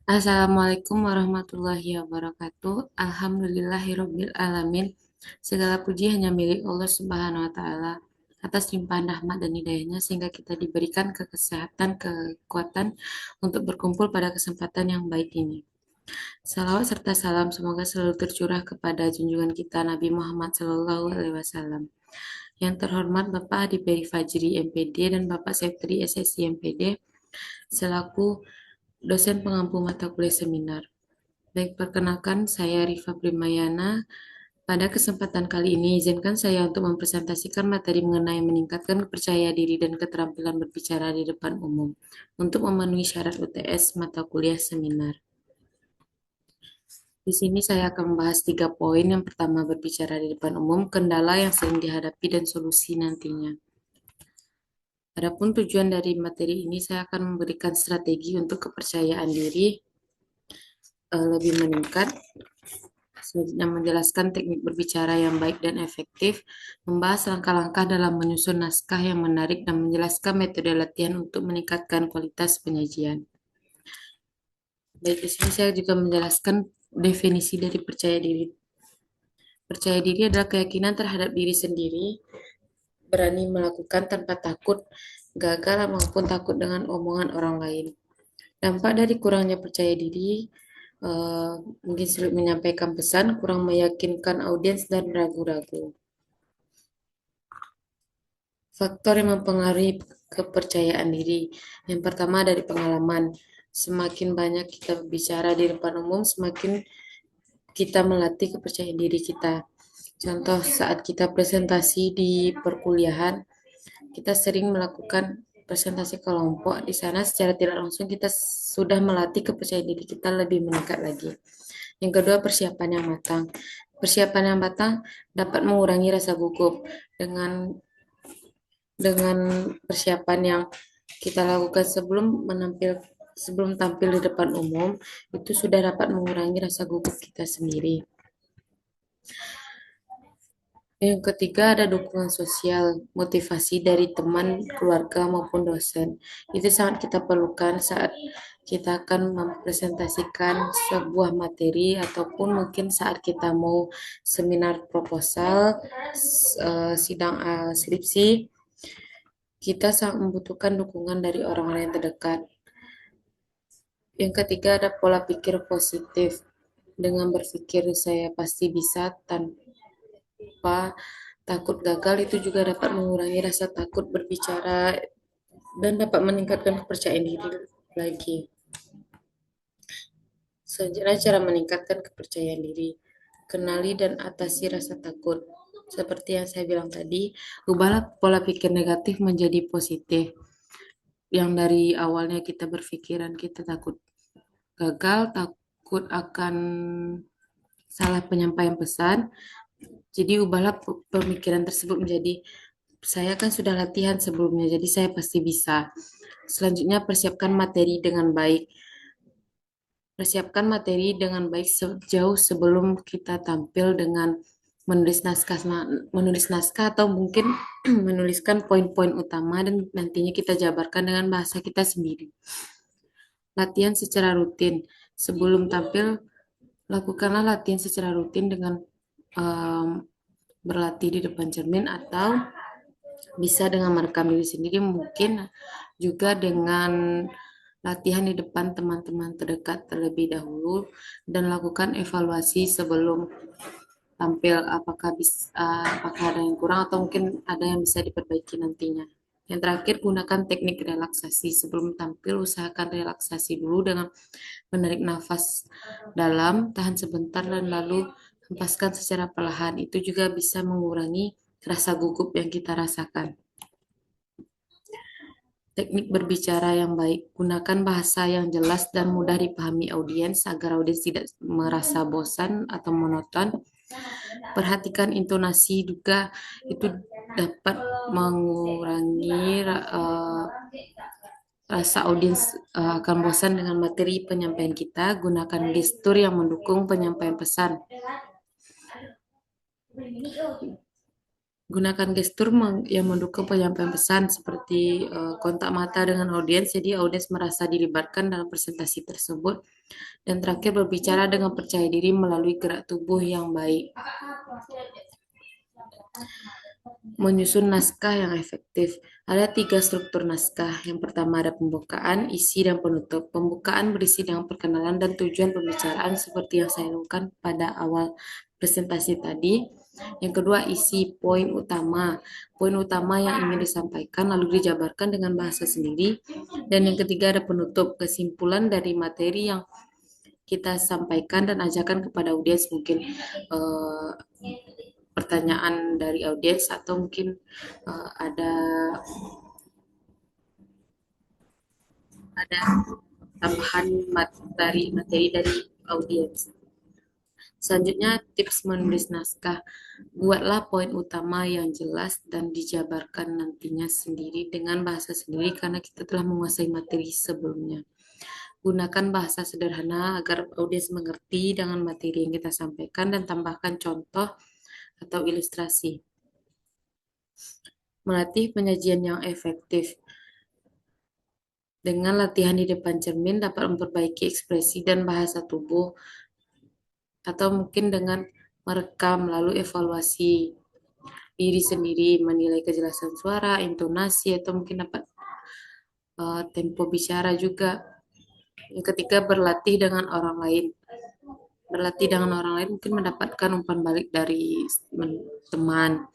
Assalamualaikum warahmatullahi wabarakatuh. Alhamdulillahirabbil alamin. Segala puji hanya milik Allah Subhanahu wa taala atas limpahan rahmat dan hidayahnya sehingga kita diberikan kesehatan, kekuatan untuk berkumpul pada kesempatan yang baik ini. Salawat serta salam semoga selalu tercurah kepada junjungan kita Nabi Muhammad SAW. Yang terhormat Bapak Adi Peri Fajri MPD dan Bapak Septri SSI MPD selaku dosen pengampu mata kuliah seminar. Baik, perkenalkan saya Rifa Primayana. Pada kesempatan kali ini, izinkan saya untuk mempresentasikan materi mengenai meningkatkan kepercayaan diri dan keterampilan berbicara di depan umum untuk memenuhi syarat UTS mata kuliah seminar. Di sini saya akan membahas 3 poin. Yang pertama, berbicara di depan umum, kendala yang sering dihadapi dan solusi nantinya. Adapun tujuan dari materi ini, saya akan memberikan strategi untuk kepercayaan diri lebih meningkat. Selanjutnya menjelaskan teknik berbicara yang baik dan efektif, membahas langkah-langkah dalam menyusun naskah yang menarik dan menjelaskan metode latihan untuk meningkatkan kualitas penyajian. Baik, di sini saya juga menjelaskan definisi dari percaya diri. Percaya diri adalah keyakinan terhadap diri sendiri, berani melakukan tanpa takut gagal maupun takut dengan omongan orang lain. Dampak dari kurangnya percaya diri, eh, mungkin sulit menyampaikan pesan, kurang meyakinkan audiens, dan ragu-ragu. Faktor yang mempengaruhi kepercayaan diri. Yang pertama dari pengalaman. Semakin banyak kita berbicara di depan umum, semakin kita melatih kepercayaan diri kita. Contoh saat kita presentasi di perkuliahan, kita sering melakukan presentasi kelompok. Di sana secara tidak langsung kita sudah melatih kepercayaan diri kita lebih meningkat lagi. Yang kedua, persiapan yang matang. Persiapan yang matang dapat mengurangi rasa gugup dengan persiapan yang kita lakukan sebelum tampil di depan umum itu sudah dapat mengurangi rasa gugup kita sendiri. Yang ketiga ada dukungan sosial, motivasi dari teman, keluarga maupun dosen. Itu sangat kita perlukan saat kita akan mempresentasikan sebuah materi ataupun mungkin saat kita mau seminar proposal, sidang skripsi, kita sangat membutuhkan dukungan dari orang-orang yang terdekat. Yang ketiga ada pola pikir positif. Dengan berpikir saya pasti bisa tanpa takut gagal itu juga dapat mengurangi rasa takut berbicara dan dapat meningkatkan kepercayaan diri lagi. Selanjutnya cara meningkatkan kepercayaan diri. Kenali dan atasi rasa takut. Seperti yang saya bilang tadi, ubahlah pola pikir negatif menjadi positif. Yang dari awalnya kita berpikiran kita takut gagal, takut akan salah penyampaian pesan. Jadi ubahlah pemikiran tersebut menjadi saya kan sudah latihan sebelumnya, jadi saya pasti bisa. Selanjutnya persiapkan materi dengan baik. Persiapkan materi dengan baik sejauh sebelum kita tampil dengan menulis naskah atau mungkin menuliskan poin-poin utama dan nantinya kita jabarkan dengan bahasa kita sendiri. Latihan secara rutin. Sebelum tampil, lakukanlah latihan secara rutin dengan um, berlatih di depan cermin atau bisa dengan merekam diri sendiri, mungkin juga dengan latihan di depan teman-teman terdekat terlebih dahulu dan lakukan evaluasi sebelum tampil apakah ada yang kurang atau mungkin ada yang bisa diperbaiki nantinya. Yang terakhir, gunakan teknik relaksasi. Sebelum tampil, usahakan relaksasi dulu dengan menarik nafas dalam, tahan sebentar, dan lalu hempaskan secara perlahan. Itu juga bisa mengurangi rasa gugup yang kita rasakan. Teknik berbicara yang baik. Gunakan bahasa yang jelas dan mudah dipahami audiens agar audiens tidak merasa bosan atau monoton. Perhatikan intonasi juga itu dapat mengurangi rasa audiens akan bosan dengan materi penyampaian kita. Gunakan gestur yang mendukung penyampaian pesan. Gunakan gestur yang mendukung penyampaian pesan seperti kontak mata dengan audiens, jadi audiens merasa dilibatkan dalam presentasi tersebut. Dan terakhir, berbicara dengan percaya diri melalui gerak tubuh yang baik. Menyusun naskah yang efektif. Ada 3 struktur naskah. Yang pertama ada pembukaan, isi, dan penutup. Pembukaan berisi dengan perkenalan dan tujuan pembicaraan seperti yang saya lakukan pada awal presentasi tadi. Yang kedua, isi poin utama. Poin utama yang ingin disampaikan lalu dijabarkan dengan bahasa sendiri. Dan yang ketiga ada penutup, kesimpulan dari materi yang kita sampaikan dan ajarkan kepada audiens, mungkin eh, pertanyaan dari audiens atau mungkin ada tambahan materi dari audiens. Selanjutnya, tips menulis naskah. Buatlah poin utama yang jelas dan dijabarkan nantinya sendiri dengan bahasa sendiri karena kita telah menguasai materi sebelumnya. Gunakan bahasa sederhana agar audiens mengerti dengan materi yang kita sampaikan dan tambahkan contoh atau ilustrasi. Melatih penyajian yang efektif. Dengan latihan di depan cermin dapat memperbaiki ekspresi dan bahasa tubuh, atau mungkin dengan merekam lalu evaluasi diri sendiri, menilai kejelasan suara, intonasi, atau mungkin dapat tempo bicara juga. Yang ketiga, berlatih dengan orang lain. Berlatih dengan orang lain mungkin mendapatkan umpan balik dari teman.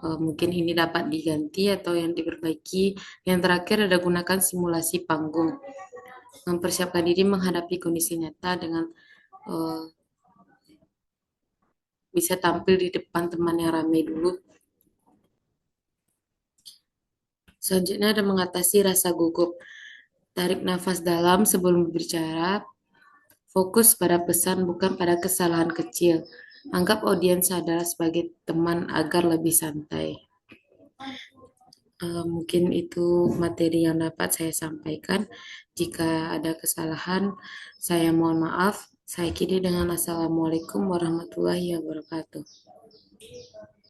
Mungkin ini dapat diganti atau yang diperbaiki. Yang terakhir ada gunakan simulasi panggung. Mempersiapkan diri menghadapi kondisi nyata dengan uh, bisa tampil di depan teman yang ramai dulu. Selanjutnya ada mengatasi rasa gugup. Tarik nafas dalam sebelum berbicara. Fokus pada pesan bukan pada kesalahan kecil. Anggap audiens adalah sebagai teman agar lebih santai. Mungkin itu materi yang dapat saya sampaikan. Jika ada kesalahan, saya mohon maaf. Saya akhiri dengan Assalamualaikum warahmatullahi wabarakatuh.